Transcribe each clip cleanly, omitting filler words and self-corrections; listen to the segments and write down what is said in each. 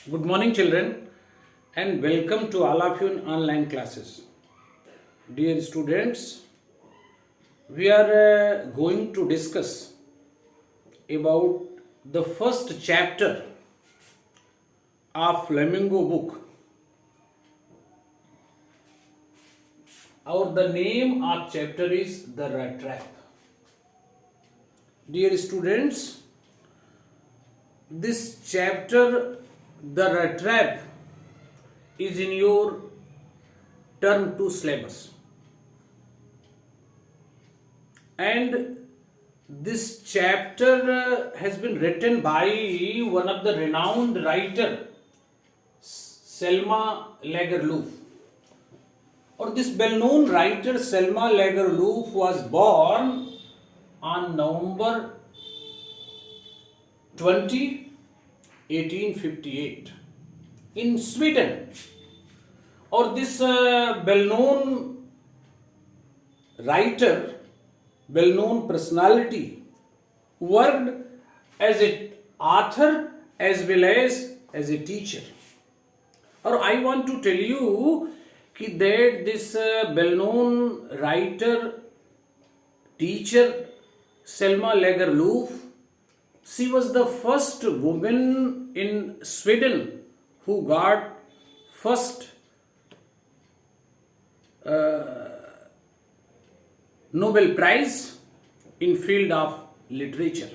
Good morning, children, and welcome to all of you in online classes. Dear students, we are going to discuss about the first chapter of Flamingo book. The name of chapter is The Rat Trap. Dear students, this chapter, The Rat Trap, is in your term 2 syllabus. And this chapter has been written by one of the renowned writer, Selma Lagerlöf. Or this well-known writer Selma Lagerlöf was born on November 20, 1858 in Sweden. Or this well-known writer, well-known personality, worked as an author as well as a teacher. Or I want to tell you that this well-known writer, teacher, Selma Lagerlöf, she was the first woman in Sweden who got first Nobel Prize in field of literature.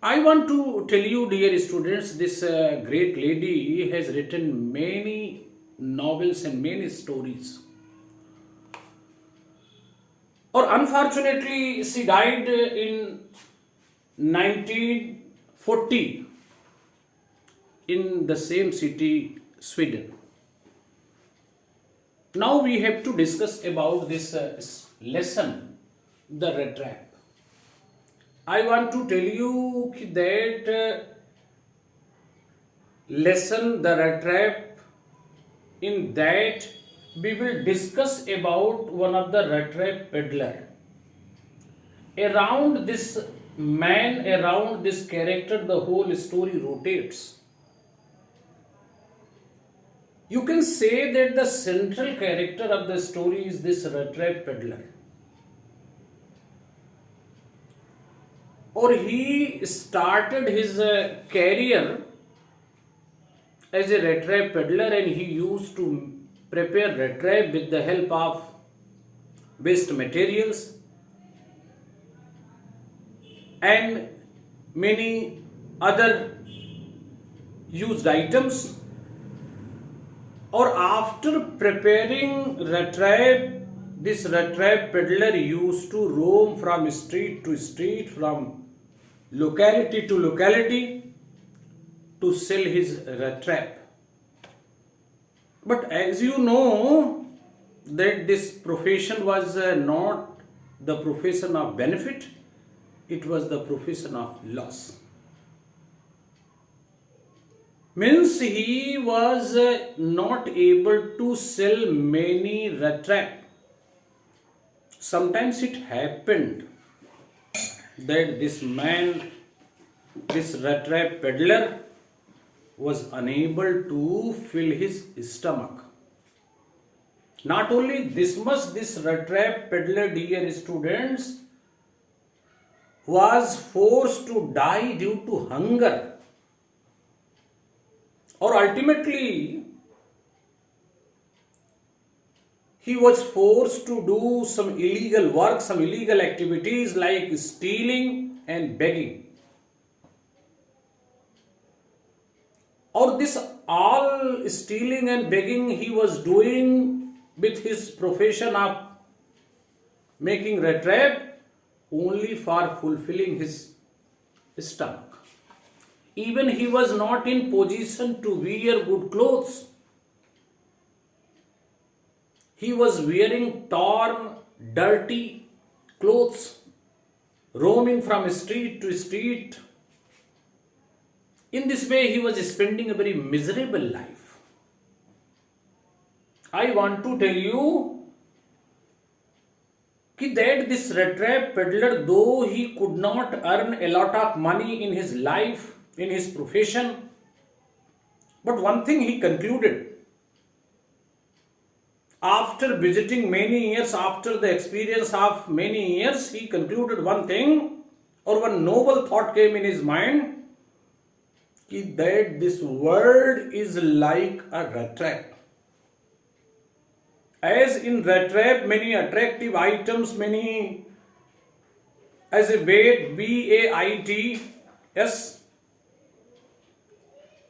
I want to tell you, dear students, this great lady has written many novels and many stories. Or unfortunately, she died in 1940 in the same city, Sweden. Now we have to discuss about this lesson, the rat trap. I want to tell you that lesson, the rat trap, in that we will discuss about one of the rat trap peddler. Around this man, around this character, the whole story rotates. You can say that the central character of the story is this rat trap peddler. Or he started his career as a rat trap peddler, and he used to prepare rat trap with the help of waste materials and many other used items. Or after preparing rat trap, this rat trap peddler used to roam from street to street, from locality to locality, to sell his rat trap. But as you know, that this profession was not the profession of benefit, it was the profession of loss. Means he was not able to sell many rat trap. Sometimes it happened that this man, this rat trap peddler, was unable to fill his stomach. Not only this much, this rat trap peddler, dear students, was forced to die due to hunger. Or ultimately, he was forced to do some illegal work, some illegal activities like stealing and begging. Or this all stealing and begging he was doing with his profession of making rat trap only for fulfilling his stomach. Even he was not in position to wear good clothes. He was wearing torn, dirty clothes, roaming from street to street. In this way, he was spending a very miserable life. I want to tell you that this rat trap peddler, though he could not earn a lot of money in his life, in his profession, But one thing he concluded, after visiting many years, after the experience of many years, he concluded one thing, or one noble thought came in his mind, that this world is like a rat trap. As in rat trap, many attractive items, many as a bait, BAIT,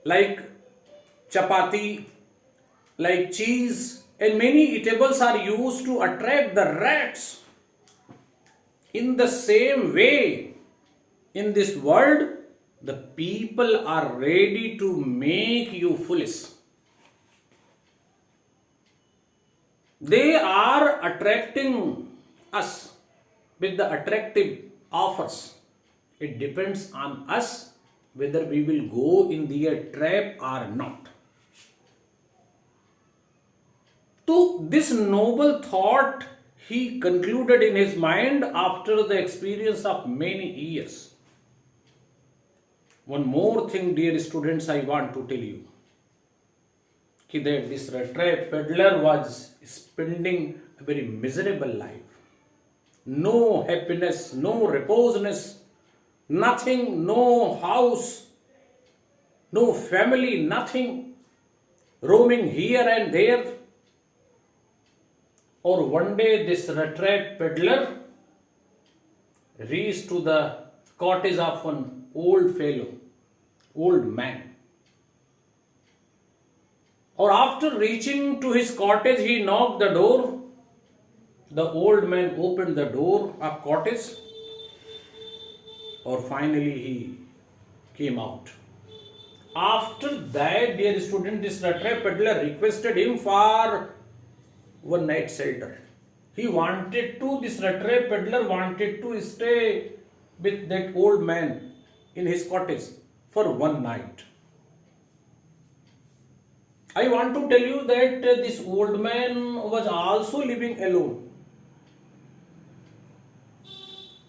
like chapati, like cheese, and many eatables are used to attract the rats. In the same way, in this world, the people are ready to make you foolish. They are attracting us with the attractive offers. It depends on us whether we will go in their trap or not. So, this noble thought he concluded in his mind after the experience of many years. One more thing, dear students, I want to tell you, that this rat trap peddler was spending a very miserable life. No happiness, no reposeness, nothing, no house, no family, nothing, roaming here and there. Or one day this rat trap peddler reached to the cottage of an old fellow, old man. Or after reaching to his cottage, he knocked the door. The old man opened the door of cottage. Or finally he came out. After that, dear student, this rat trap peddler requested him for one night shelter. This rat trap peddler wanted to stay with that old man in his cottage for one night. I want to tell you that this old man was also living alone.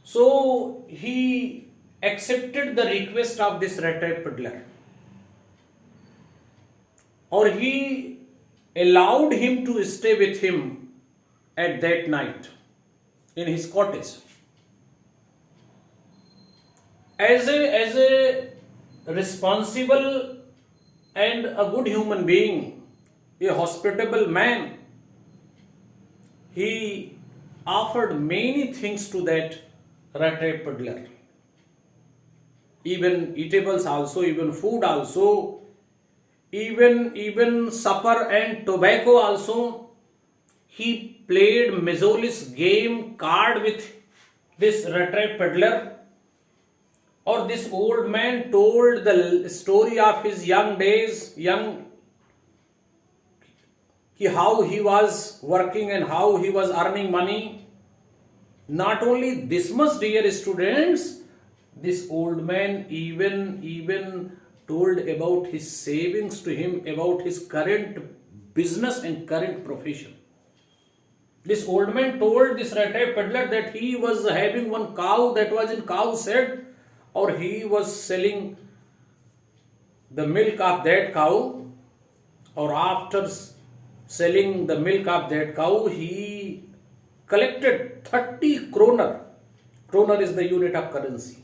So he accepted the request of this rat trap peddler, or he allowed him to stay with him at that night in his cottage. As a responsible and a good human being, a hospitable man, he offered many things to that rat trap peddler. Even eatables also, even food also, even supper and tobacco also. He played Mazolis game card with this rat trap peddler. Or this old man told the story of his young days, how he was working and how he was earning money. Not only this much, dear students, this old man even told about his savings to him, about his current business and current profession. This old man told this rat trap peddler that he was having one cow that was in cow shed, or he was selling the milk of that cow, or after selling the milk of that cow, he collected 30 kroner. Kroner is the unit of currency.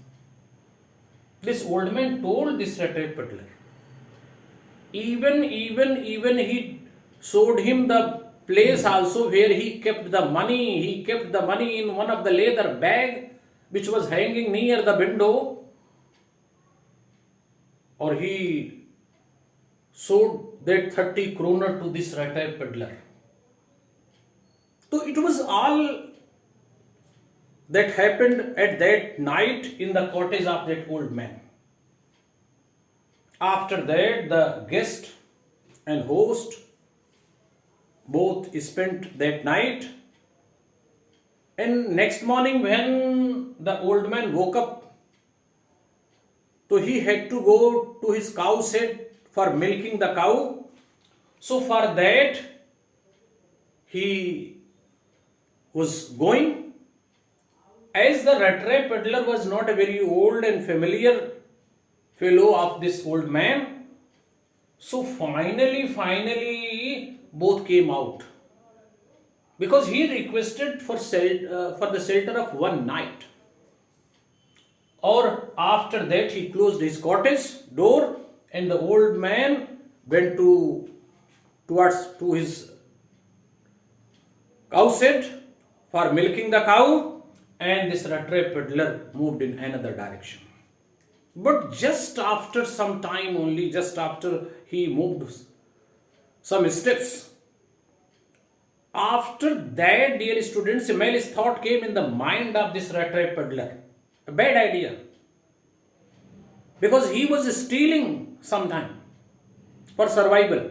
This old man told this rat trap peddler. Even he showed him the place also where he kept the money. He kept the money in one of the leather bag which was hanging near the window. Or he showed that 30 kroner to this rat trap peddler. So it was all that happened at that night in the cottage of that old man. After that, the guest and host both spent that night. And next morning, when the old man woke up, so he had to go to his cow shed for milking the cow. So for that, he was going. As the rat trap peddler was not a very old and familiar fellow of this old man, So finally, both came out because he requested for the shelter of one night. Or after that, he closed his cottage door, and the old man went towards to his cow shed for milking the cow, and this rat peddler moved in another direction. But just after some time, only just after he moved some steps, after that, dear students, a malice thought came in the mind of this rat peddler. A bad idea, because he was stealing sometime for survival.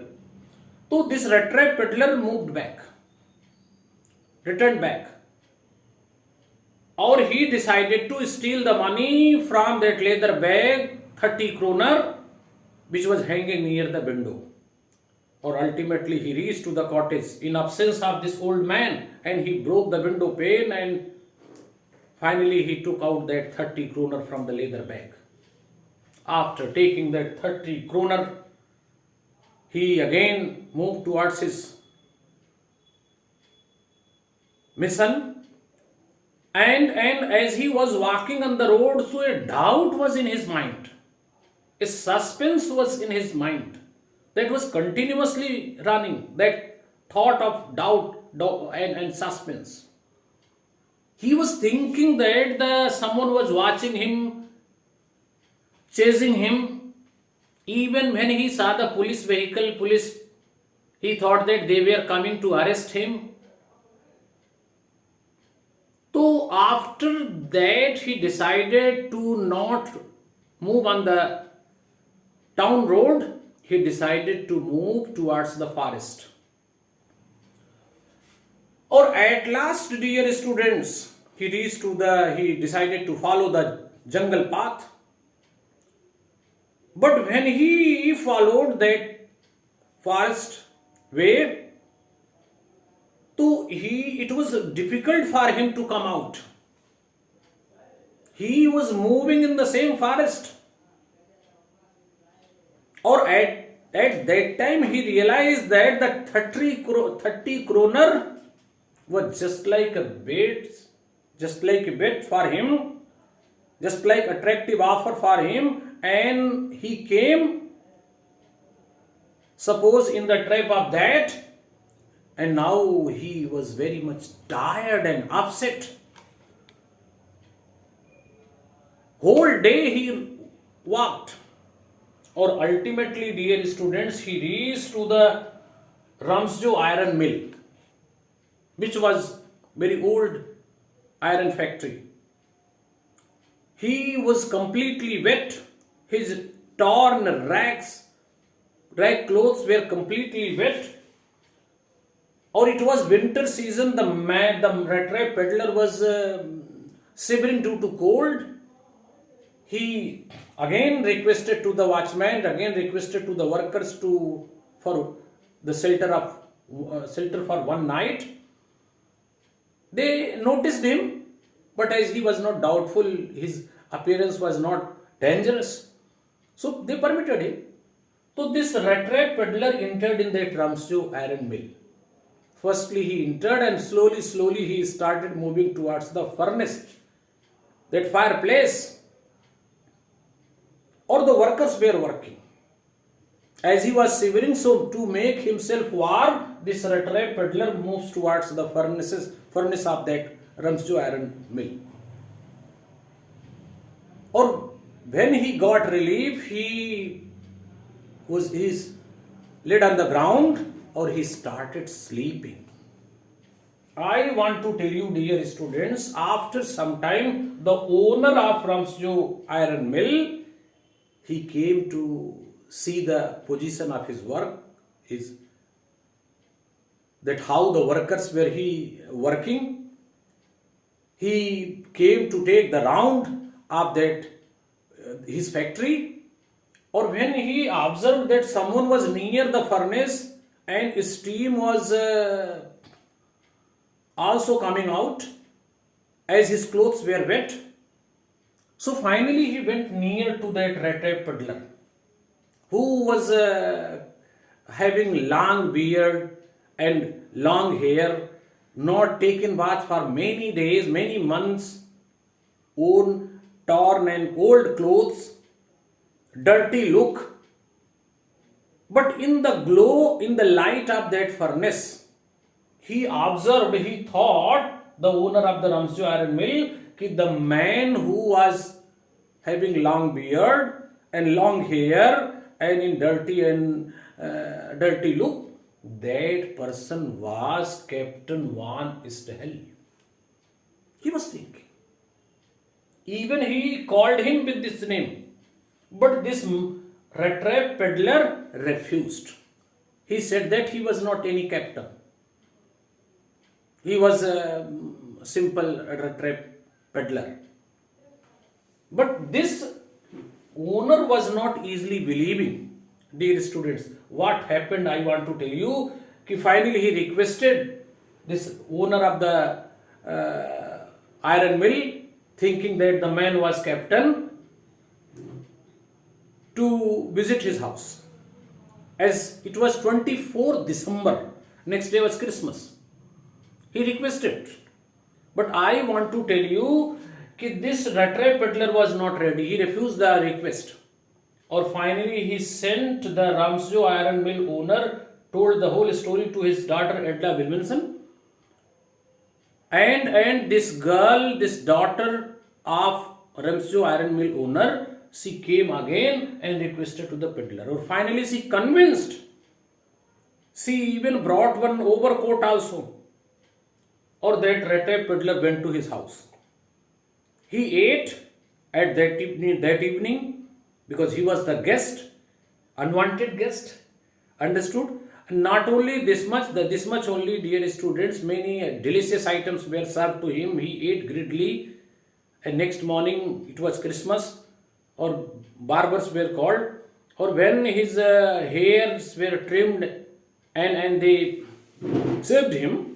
So this rat peddler moved back, returned back, or he decided to steal the money from that leather bag, 30 kroner, which was hanging near the window. Or ultimately he reached to the cottage in absence of this old man, and he broke the window pane, and finally he took out that 30 kroner from the leather bag. After taking that 30 kroner, he again moved towards his mission, and as he was walking on the road, so a doubt was in his mind, a suspense was in his mind that was continuously running, that thought of doubt and suspense. He was thinking that someone was watching him, chasing him. Even when he saw the police vehicle, he thought that they were coming to arrest him. So after that, he decided to not move on the town road. He decided to move towards the forest. Or at last, dear students, he decided to follow the jungle path. But when he followed that forest way, it was difficult for him to come out. He was moving in the same forest. Or at that time, he realized that the 30 kroner was just like a bait for him, just like attractive offer for him, and he came, suppose, in the trap of that, and now he was very much tired and upset. Whole day he walked, or ultimately, dear students, he reached to the Ramsjo iron mill, which was very old iron factory. He was completely wet. His torn rag clothes were completely wet. Or it was winter season. The rat peddler was shivering due to cold. He again requested to the watchman, again requested to the workers for the shelter for one night. They noticed him, but as he was not doubtful, his appearance was not dangerous, so they permitted him. So this rat peddler entered in that Ramsjo iron mill. Firstly, he entered, and slowly he started moving towards the furnace, that fireplace. Or the workers were working. As he was shivering, so to make himself warm, this rat peddler moves towards the furnace of that Ramsjo iron mill. Or when he got relief, he laid on the ground, or he started sleeping. I want to tell you, dear students, after some time, the owner of Ramsjo iron mill, he came to see the position of his work, that how the workers were working. He came to take the round of that his factory. Or when he observed that someone was near the furnace and steam was also coming out, as his clothes were wet, so finally he went near to that rat peddler who was having long beard and long hair, not taken bath for many days, many months, worn torn and old clothes, dirty look. But in the glow, in the light of that furnace, he observed, he thought, the owner of the Ramsjo iron mill, कि the man who was having long beard and long hair and in dirty look, that person was Captain Van Stahel. He was thinking. Even he called him with this name. But this rat trap peddler refused. He said that he was not any captain. He was a simple rat trap peddler. But this owner was not easily believing. Dear students, what happened I want to tell you. Finally he requested this owner of the iron mill, thinking that the man was captain, to visit his house. As it was 24th December, next day was Christmas. He requested. But I want to tell you that this rat trap peddler was not ready. He refused the request. Or finally he sent the Ramsjo iron mill owner, told the whole story to his daughter Edla Williamson. And this girl, this daughter of Ramsjo iron mill owner, she came again and requested to the peddler. Or finally she convinced. She even brought one overcoat also. Or that rat trap peddler went to his house. He ate at that evening because he was the guest, unwanted guest. Understood? And not only this much only, dear students, many delicious items were served to him. He ate greedily. And next morning, it was Christmas, or barbers were called, or when his hairs were trimmed and they shaved him.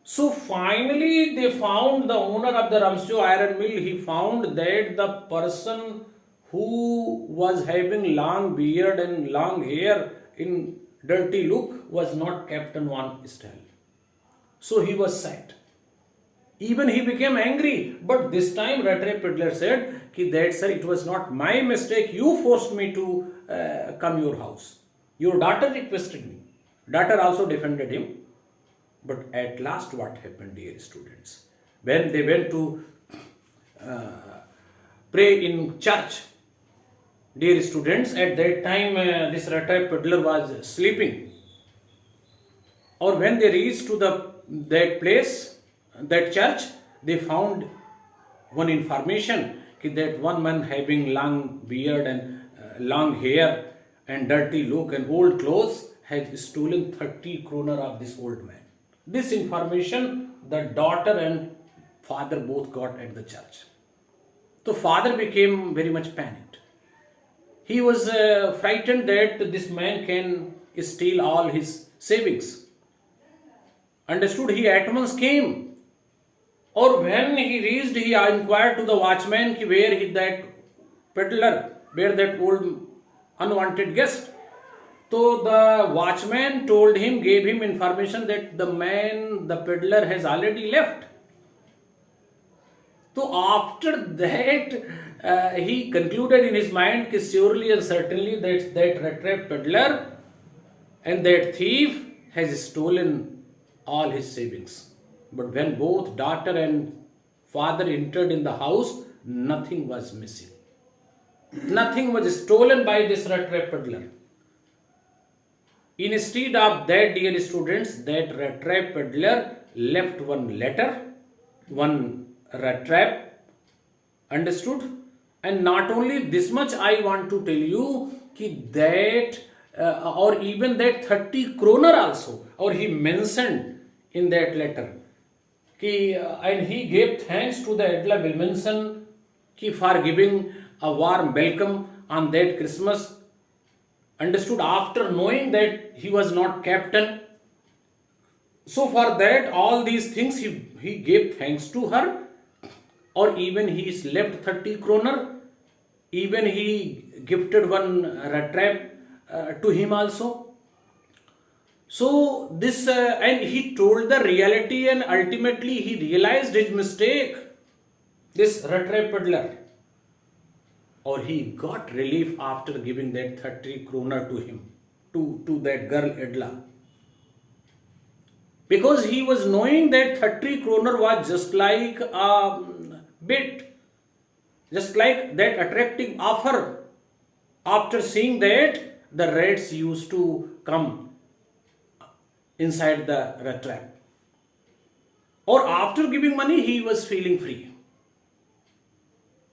So finally they found the owner of the Ramsjo iron mill. He found that the person who was having long beard and long hair in dirty look was not Captain Van Stahel. So he was sad. Even he became angry. But this time rat trap peddler said, that sir, it was not my mistake. You forced me to come your house. Your daughter requested me. Daughter also defended him. But at last what happened, dear students? When they went to pray in church, dear students, at that time this rat trap peddler was sleeping. Or when they reached to that place, that church, they found one information that one man having long beard and long hair and dirty look and old clothes had stolen 30 kroner of this old man. This information the daughter and father both got at the church. So father became very much panicked. He was frightened that this man can steal all his savings. Understood? He at once came. Or when he reached, he inquired to the watchman where that peddler, where that old unwanted guest. So the watchman told him, gave him information that the man, the peddler, has already left. So after that, he concluded in his mind that surely and certainly that rat trap peddler and that thief has stolen all his savings. But when both daughter and father entered in the house, nothing was missing. Nothing was stolen by this rat trap peddler. Instead of that, dear students, that rat trap peddler left one letter, one rat trap. Understood? And not only this much, I want to tell you that or even that 30 kroner also, or he mentioned in that letter. And he gave thanks to the Edla Williamson for giving a warm welcome on that Christmas. Understood? After knowing that he was not captain. So for that, all these things he gave thanks to her. Or even he left 30 kroner. Even he gifted one rat trap to him also. So this and he told the reality, and ultimately he realized his mistake. This rat trap peddler, or he got relief after giving that 30 kroner to him, to that girl Edla, because he was knowing that 30 kroner was just like a bit, just like that attractive offer. After seeing that, the rats used to come inside the rat trap. Or after giving money, he was feeling free.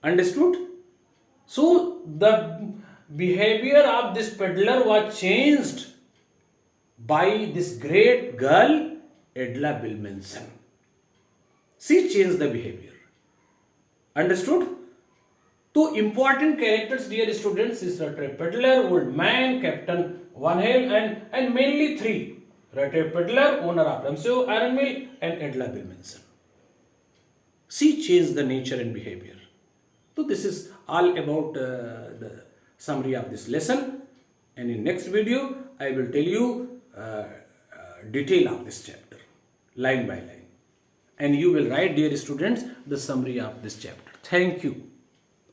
Understood? So the behavior of this peddler was changed by this great girl, Edla Bilmenson. She changed the behavior. Understood? Two important characters, dear students, is rat trap peddler, old man, Captain Van Hale, and mainly three. Rat trap peddler, owner of Ramsey Iron Mill, and Edla Bilmenson. She changed the nature and behavior. So this is all about the summary of this lesson, and in next video I will tell you detail of this chapter, line by line, and you will write, dear students, the summary of this chapter. Thank you.